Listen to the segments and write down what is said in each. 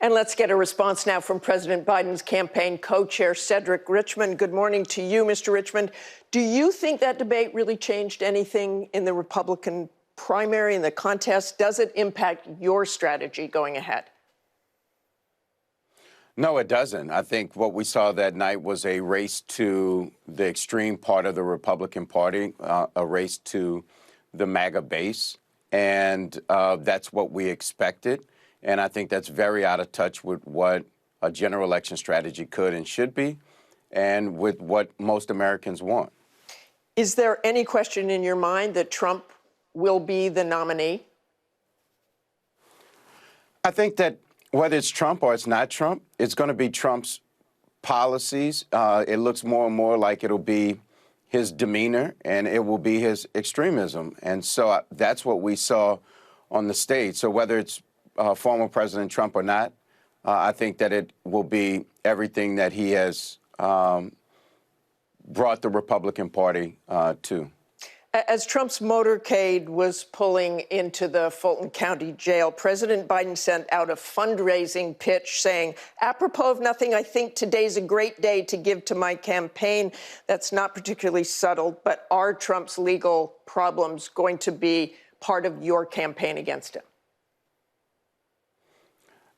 And let's get a response now from President Biden's campaign co-chair, Cedric Richmond. Good morning to you, Mr. Richmond. Do you think that debate really changed anything in the Republican primary, in the contest? Does it impact your strategy going ahead? No, it doesn't. I think what we saw that night was a race to the extreme part of the Republican Party, a race to the MAGA base. And that's what we expected. And I think that's very out of touch with what a general election strategy could and should be, and with what most Americans want. Is there any question in your mind that Trump will be the nominee? I think that whether it's Trump or it's not Trump, it's going to be Trump's policies. It looks more and more like it'll be his demeanor and it will be his extremism. And so that's what we saw on the stage. So whether it's former President Trump or not, I think that it will be everything that he has brought the Republican Party to. As Trump's motorcade was pulling into the Fulton County Jail, President Biden sent out a fundraising pitch saying, apropos of nothing, I think today's a great day to give to my campaign. That's not particularly subtle, but are Trump's legal problems going to be part of your campaign against him?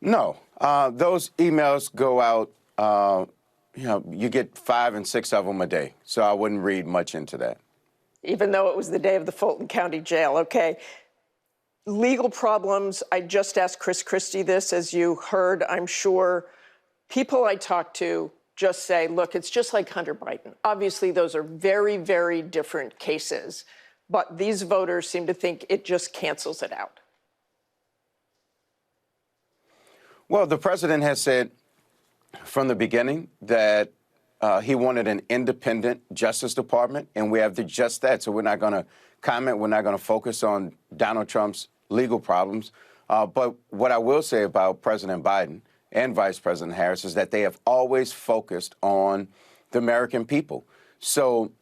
No. Those emails go out, you get 5 and 6 of them a day. So I wouldn't read much into that. Even though it was the day of the Fulton County Jail. Okay. Legal problems. I just asked Chris Christie this, as you heard, I'm sure. People I talk to just say, look, it's just like Hunter Biden. Obviously, those are very, very different cases. But these voters seem to think it just cancels it out. Well, the president has said from the beginning that he wanted an independent Justice Department, and we have just that. So we're not going to comment. We're not going to focus on Donald Trump's legal problems. But what I will say about President Biden and Vice President Harris is that they have always focused on the American people. So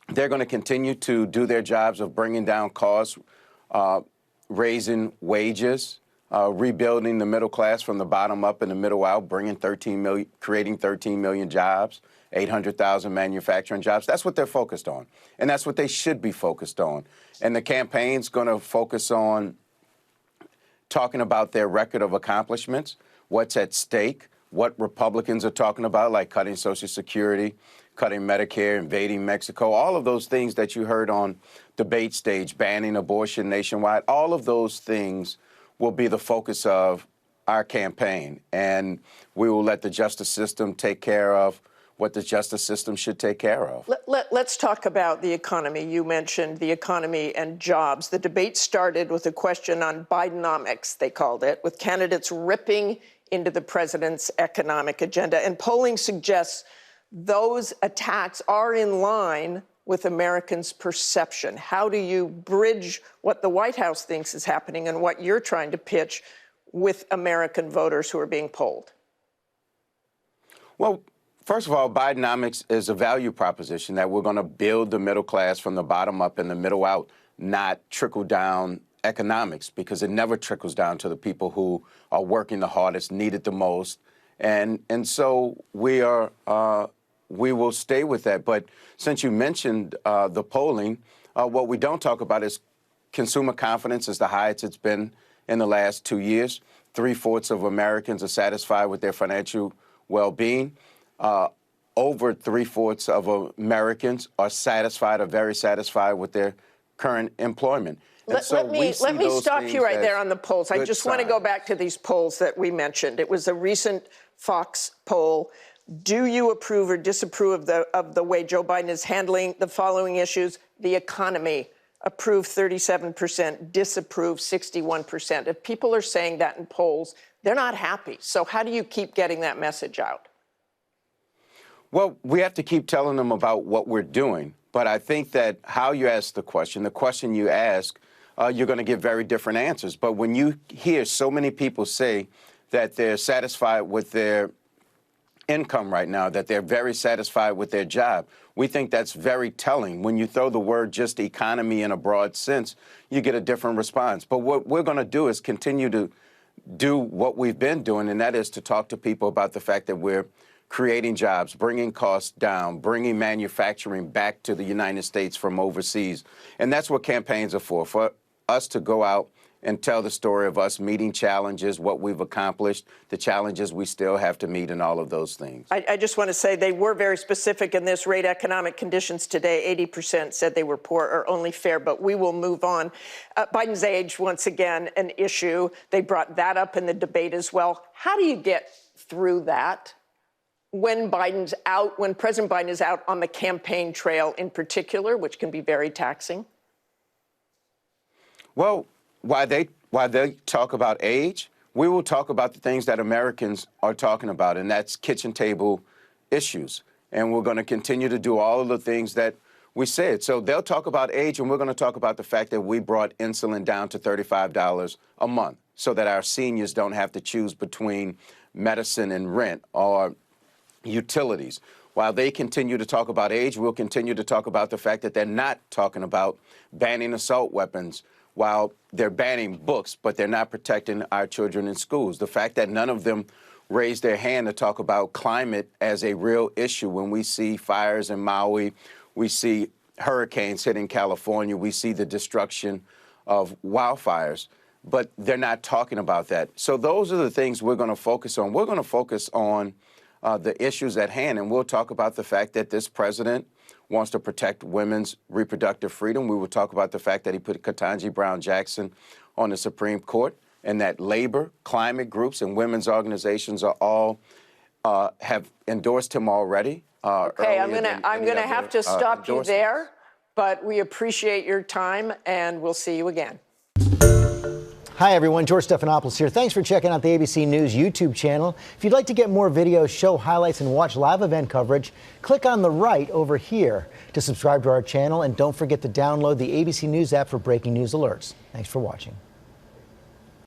they're going to continue to do their jobs of bringing down costs, raising wages, rebuilding the middle class from the bottom up and the middle out, creating 13 million jobs, 800,000 manufacturing jobs. That's what they're focused on. And that's what they should be focused on. And the campaign's going to focus on talking about their record of accomplishments, what's at stake, what Republicans are talking about, like cutting Social Security, cutting Medicare, invading Mexico, all of those things that you heard on debate stage, banning abortion nationwide. All of those things will be the focus of our campaign. And we will let the justice system take care of what the justice system should take care of. Let's talk about the economy. You mentioned the economy and jobs. The debate started with a question on Bidenomics, they called it, with candidates ripping into the president's economic agenda. And polling suggests those attacks are in line with Americans' perception. How do you bridge what the White House thinks is happening and what you're trying to pitch with American voters who are being polled? Well, first of all, Bidenomics is a value proposition that we're going to build the middle class from the bottom up and the middle out, not trickle down economics, because it never trickles down to the people who are working the hardest, need it the most. And so we will stay with that. But since you mentioned the polling, what we don't talk about is consumer confidence is the highest it's been in the last 2 years. 3/4 of Americans are satisfied with their financial well-being. Over 3/4 of Americans are satisfied or very satisfied with their current employment. Let me stop you right there on the polls. I just want to go back to these polls that we mentioned. It was a recent Fox poll. Do you approve or disapprove of the way Joe Biden is handling the following issues? The economy, approve 37%, disapprove 61%. If people are saying that in polls, they're not happy. So how do you keep getting that message out? Well, we have to keep telling them about what we're doing. But I think that how you ask the question you ask, you're going to get very different answers. But when you hear so many people say that they're satisfied with their income right now, that they're very satisfied with their job, we think that's very telling. When you throw the word just economy in a broad sense, you get a different response. But what we're going to do is continue to do what we've been doing, and that is to talk to people about the fact that we're creating jobs, bringing costs down, bringing manufacturing back to the United States from overseas. And that's what campaigns are for us to go out and tell the story of us meeting challenges, what we've accomplished, the challenges we still have to meet, and all of those things. I just want to say they were very specific in this. Rate economic conditions today. 80% said they were poor or only fair, but we will move on. Biden's age, once again, an issue. They brought that up in the debate as well. How do you get through that when Biden's out, when President Biden is out on the campaign trail in particular, which can be very taxing? Well, while they talk about age, we will talk about the things that Americans are talking about, and that's kitchen table issues. And we're going to continue to do all of the things that we said. So they'll talk about age, and we're going to talk about the fact that we brought insulin down to $35 a month so that our seniors don't have to choose between medicine and rent or utilities. While they continue to talk about age, we'll continue to talk about the fact that they're not talking about banning assault weapons, while they're banning books, but they're not protecting our children in schools. The fact that none of them raised their hand to talk about climate as a real issue when we see fires in Maui, we see hurricanes hitting California, we see the destruction of wildfires, but they're not talking about that. So those are the things we're going to focus on. We're going to focus on the issues at hand, and we'll talk about the fact that this president wants to protect women's reproductive freedom. We will talk about the fact that he put Ketanji Brown Jackson on the Supreme Court, and that labor, climate groups, and women's organizations are all have endorsed him already. Okay, I'm gonna have to stop you there, but we appreciate your time, and we'll see you again. Hi, everyone. George Stephanopoulos here. Thanks for checking out the ABC News YouTube channel. If you'd like to get more videos, show highlights, and watch live event coverage, click on the right over here to subscribe to our channel. And don't forget to download the ABC News app for breaking news alerts. Thanks for watching.